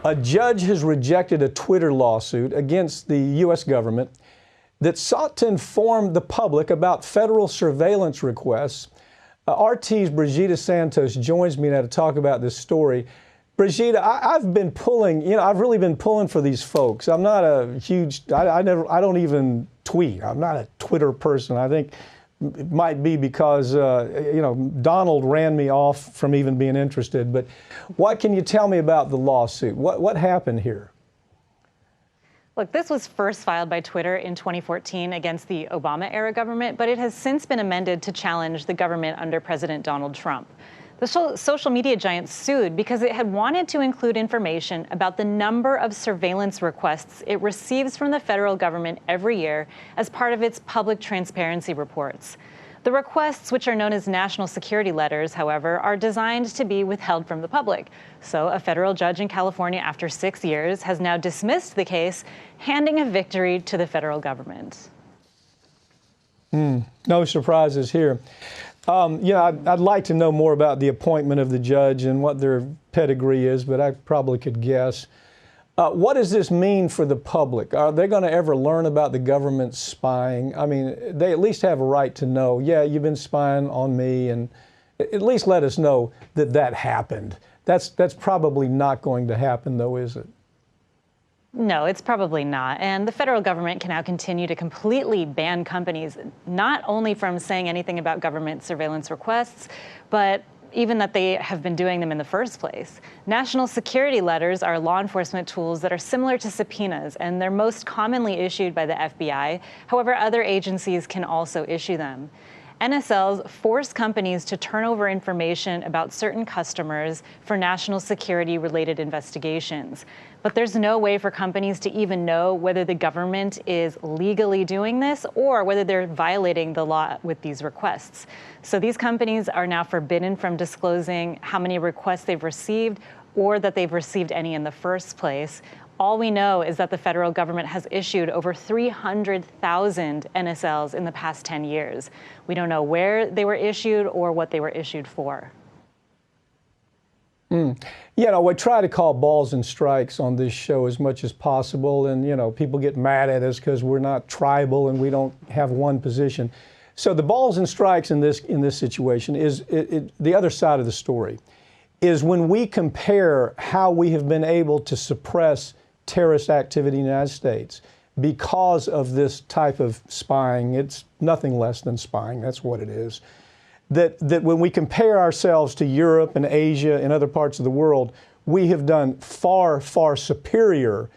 A judge has rejected a Twitter lawsuit against the U.S. government that sought to inform the public about federal surveillance requests. RT's Brigida Santos joins me now to talk about this story. Brigida, I've been pulling, I've really been pulling for these folks. I'm not a huge, I don't even tweet. I'm not a Twitter person. I think it might be because, Donald ran me off from even being interested. But what can you tell me about the lawsuit? What happened here? Look, this was first filed by Twitter in 2014 against the Obama-era government, but it has since been amended to challenge the government under President Donald Trump. The social media giant sued because it had wanted to include information about the number of surveillance requests it receives from the federal government every year as part of its public transparency reports. The requests, which are known as national security letters, however, are designed to be withheld from the public. So a federal judge in California, after 6 years, has now dismissed the case, handing a victory to the federal government. No surprises here. I'd like to know more about the appointment of the judge and what their pedigree is, but I probably could guess. What does this mean for the public? Are they going to ever learn about the government spying? I mean, they at least have a right to know, yeah, you've been spying on me, and at least let us know that that happened. That's probably not going to happen, though, is it? No, it's probably not. And the federal government can now continue to completely ban companies, not only from saying anything about government surveillance requests, but even that they have been doing them in the first place. National security letters are law enforcement tools that are similar to subpoenas, and they're most commonly issued by the FBI. However, other agencies can also issue them. NSLs force companies to turn over information about certain customers for national security-related investigations. But there's no way for companies to even know whether the government is legally doing this or whether they're violating the law with these requests. So these companies are now forbidden from disclosing how many requests they've received or that they've received any in the first place. All we know is that the federal government has issued over 300,000 NSLs in the past 10 years. We don't know where they were issued or what they were issued for. We try to call balls and strikes on this show as much as possible, and people get mad at us because we're not tribal and we don't have one position. So the balls and strikes in this situation is the other side of the story, is when we compare how we have been able to suppress terrorist activity in the United States because of this type of spying. It's nothing less than spying. That's what it is. That when we compare ourselves to Europe and Asia and other parts of the world, we have done far, far superior.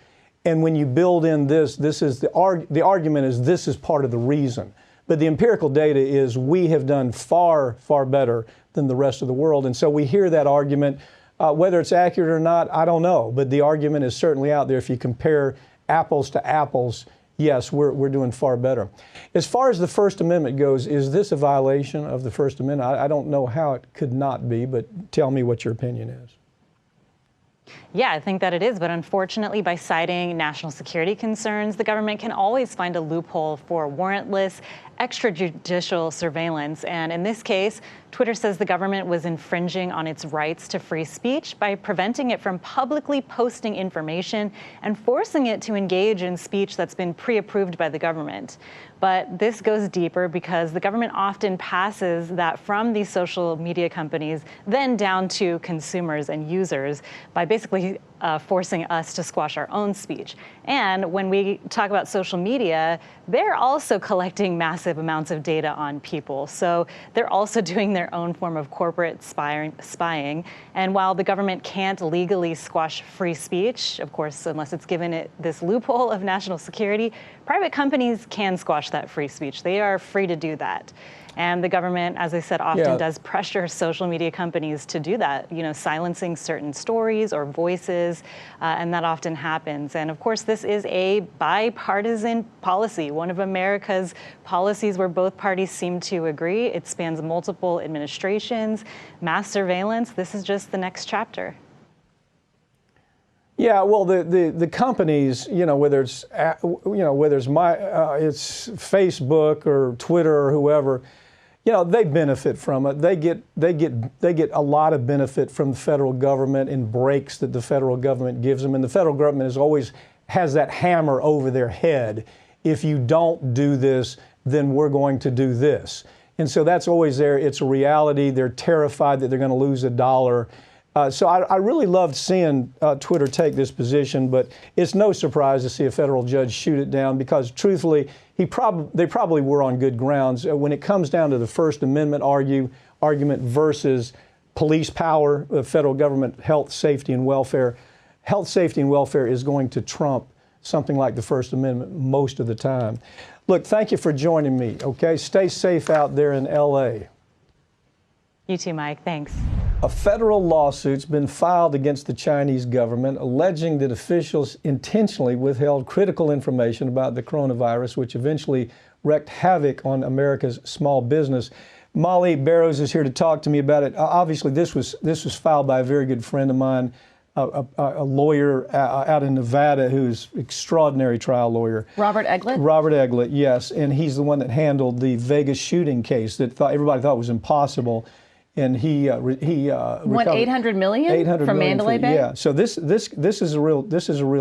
And when you build in this is the argument is this is part of the reason. But the empirical data is we have done far, far better than the rest of the world. And so we hear that argument. Whether it's accurate or not, I don't know. But the argument is certainly out there. If you compare apples to apples, yes, we're doing far better. As far as the First Amendment goes, is this a violation of the First Amendment? I don't know how it could not be, but tell me what your opinion is. Yeah, I think that it is. But unfortunately, by citing national security concerns, the government can always find a loophole for warrantless extrajudicial surveillance. And in this case, Twitter says the government was infringing on its rights to free speech by preventing it from publicly posting information and forcing it to engage in speech that's been pre-approved by the government. But this goes deeper because the government often passes that from these social media companies then down to consumers and users by basically forcing us to squash our own speech. And when we talk about social media, they're also collecting massive amounts of data on people. So they're also doing their own form of corporate spying. And while the government can't legally squash free speech, of course, unless it's given it this loophole of national security, private companies can squash that free speech. They are free to do that. And the government, as I said, often does pressure social media companies to do that, silencing certain stories or voices, and that often happens. And of course, this is a bipartisan policy, one of America's policies where both parties seem to agree. It spans multiple administrations, mass surveillance. This is just the next chapter. Yeah, well, the companies, whether it's it's Facebook or Twitter or whoever, you know, they benefit from it. They get a lot of benefit from the federal government in breaks that the federal government gives them, and the federal government is always has that hammer over their head. If you don't do this, then we're going to do this. And so that's always there. It's a reality. They're terrified that they're going to lose a dollar. So I really loved seeing Twitter take this position, but it's no surprise to see a federal judge shoot it down because, truthfully, they probably were on good grounds. When it comes down to the First Amendment argument versus police power, the federal government, health, safety, and welfare is going to trump something like the First Amendment most of the time. Look, thank you for joining me, okay? Stay safe out there in L.A. You too, Mike. Thanks. A federal lawsuit's been filed against the Chinese government alleging that officials intentionally withheld critical information about the coronavirus, which eventually wreaked havoc on America's small business. Molly Barrows is here to talk to me about it. Obviously, this was filed by a very good friend of mine, a lawyer out in Nevada who's an extraordinary trial lawyer. Robert Eglett? Robert Eglett, yes. And he's the one that handled the Vegas shooting case that everybody thought was impossible. And he won $800 million from Mandalay Bay. Yeah, so this is a real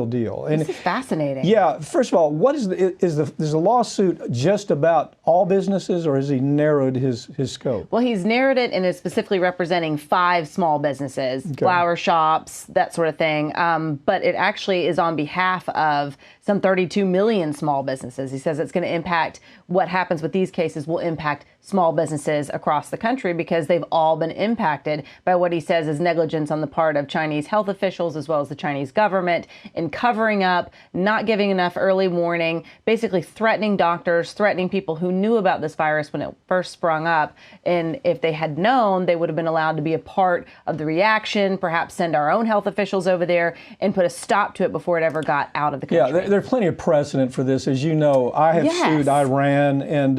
deal. And this is fascinating. Yeah, first of all, what is the lawsuit just about all businesses, or has he narrowed his scope? Well, he's narrowed it and is specifically representing 5 small businesses, flower shops, that sort of thing. But it actually is on behalf of some 32 million small businesses. He says it's going to impact what happens with these cases will impact small businesses across the country because they've all been impacted by what he says is negligence on the part of Chinese health officials as well as the Chinese government in covering up, not giving enough early warning, basically threatening doctors, threatening people who knew about this virus when it first sprung up. And if they had known, they would have been allowed to be a part of the reaction, perhaps send our own health officials over there and put a stop to it before it ever got out of the country. Yeah, there's plenty of precedent for this. As you know, I have sued Iran and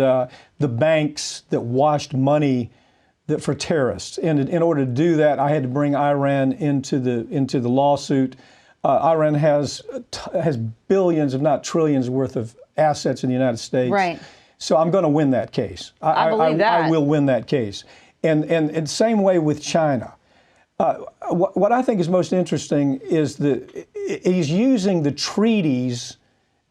the banks that washed money for terrorists. And in order to do that, I had to bring Iran into the lawsuit. Iran has billions, if not trillions, worth of assets in the United States. Right. So I'm going to win that case. I believe that. I will win that case. And same way with China. What I think is most interesting is that he's using the treaties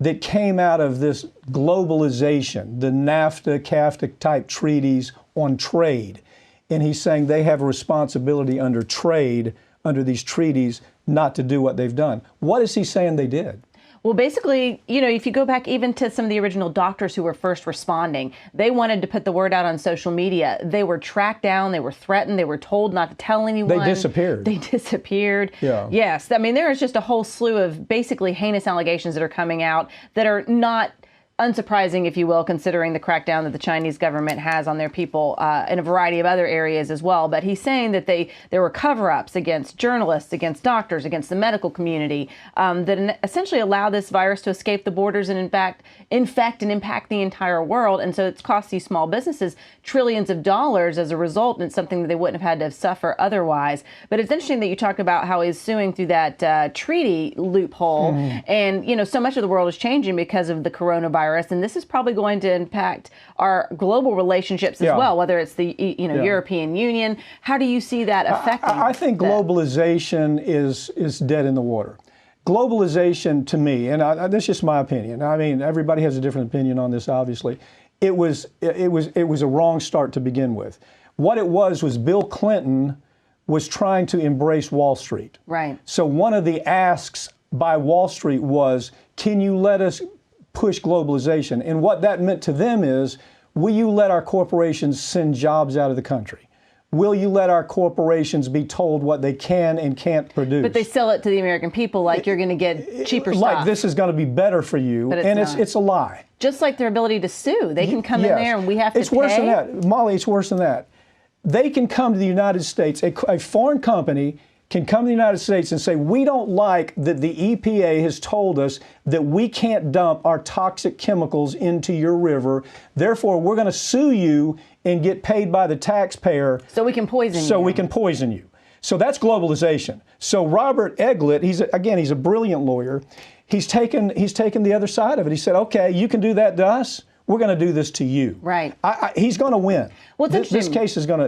that came out of this globalization, the NAFTA, CAFTA type treaties on trade. And he's saying they have a responsibility under trade, under these treaties, not to do what they've done. What is he saying they did? Well, basically, you know, if you go back even to some of the original doctors who were first responding, they wanted to put the word out on social media. They were tracked down. They were threatened. They were told not to tell anyone. They disappeared. They disappeared. Yeah. Yes. I mean, there is just a whole slew of basically heinous allegations that are coming out that are not unsurprising, if you will, considering the crackdown that the Chinese government has on their people in a variety of other areas as well. But he's saying that there were cover-ups against journalists, against doctors, against the medical community that essentially allow this virus to escape the borders and, in fact, infect and impact the entire world. And so it's cost these small businesses trillions of dollars as a result, and it's something that they wouldn't have had to suffer otherwise. But it's interesting that you talk about how he's suing through that treaty loophole. And, you know, so much of the world is changing because of the coronavirus. And this is probably going to impact our global relationships as well, whether it's the European Union. How do you see that affecting? I think globalization is dead in the water. Globalization, to me, and that's just my opinion. I mean, everybody has a different opinion on this, obviously. It was a wrong start to begin with. What it was Bill Clinton was trying to embrace Wall Street. Right. So one of the asks by Wall Street was, can you let us push globalization? And what that meant to them is, will you let our corporations send jobs out of the country? Will you let our corporations be told what they can and can't produce? But they sell it to the American people like you're going to get cheaper stuff. Like this is going to be better for you, but it's a lie. Just like their ability to sue. They can come in there and we have to pay. It's worse than that. Molly, it's worse than that. They can come to the United States, a foreign company can come to the United States and say, we don't like that the EPA has told us that we can't dump our toxic chemicals into your river. Therefore, we're going to sue you and get paid by the taxpayer. So we can poison you. So we can poison you. So that's globalization. So Robert Eglett, he's a brilliant lawyer. He's taken the other side of it. He said, okay, you can do that to us. we're going to do this to you. Right. He's going to win. Well, it's This interesting. case is going.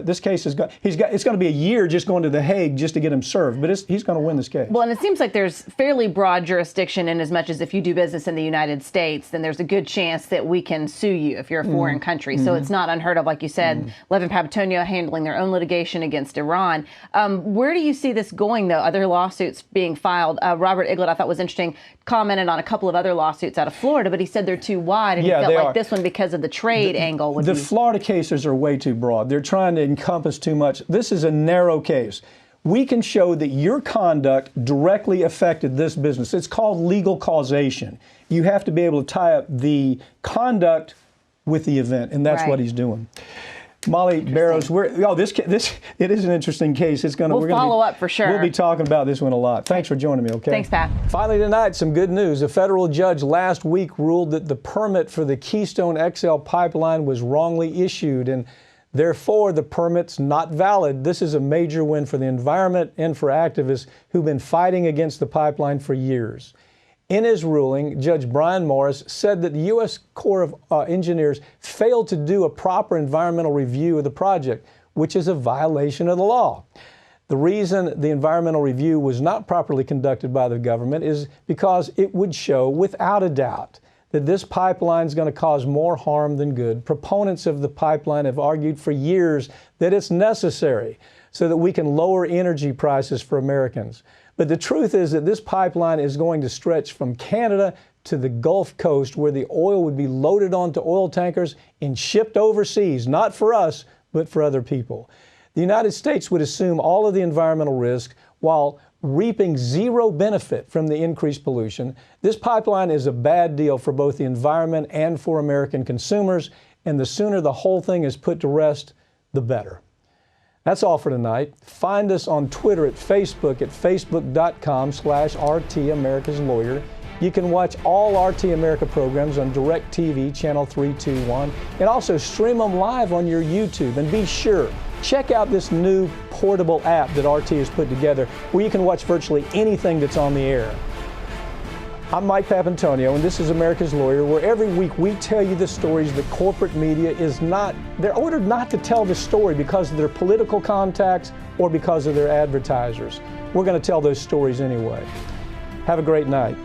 It's going to be a year just going to The Hague just to get him served. But he's going to win this case. Well, and it seems like there's fairly broad jurisdiction in as much as if you do business in the United States, then there's a good chance that we can sue you if you're a foreign country. So it's not unheard of, like you said, Levin Papatonio handling their own litigation against Iran. Where do you see this going, though? Other lawsuits being filed. Robert Iglett, I thought was interesting, commented on a couple of other lawsuits out of Florida, but he said they're too wide, and Yeah, he felt they like are. this one, because of the trade angle, would The be... Florida cases are way too broad. They're trying to encompass too much. This is a narrow case. We can show that your conduct directly affected this business. It's called legal causation. You have to be able to tie up the conduct with the event, and that's Right. what he's doing. Molly Barrows, it is an interesting case. We'll follow up for sure. We'll be talking about this one a lot. Thanks for joining me, okay? Thanks, Pat. Finally tonight, some good news. A federal judge last week ruled that the permit for the Keystone XL pipeline was wrongly issued, and therefore the permit's not valid. This is a major win for the environment and for activists who've been fighting against the pipeline for years. In his ruling, Judge Brian Morris said that the U.S. Corps of Engineers failed to do a proper environmental review of the project, which is a violation of the law. The reason the environmental review was not properly conducted by the government is because it would show without a doubt that this pipeline is going to cause more harm than good. Proponents of the pipeline have argued for years that it's necessary so that we can lower energy prices for Americans. But the truth is that this pipeline is going to stretch from Canada to the Gulf Coast, where the oil would be loaded onto oil tankers and shipped overseas, not for us, but for other people. The United States would assume all of the environmental risk while reaping zero benefit from the increased pollution. This pipeline is a bad deal for both the environment and for American consumers, and the sooner the whole thing is put to rest, the better. That's all for tonight. Find us on Twitter at facebook.com/RT America's Lawyer. You can watch all RT America programs on DirecTV channel 321 and also stream them live on your YouTube. And be sure, check out this new portable app that RT has put together where you can watch virtually anything that's on the air. I'm Mike Papantonio, and this is America's Lawyer, where every week we tell you the stories that corporate media they're ordered not to tell the story because of their political contacts or because of their advertisers. We're going to tell those stories anyway. Have a great night.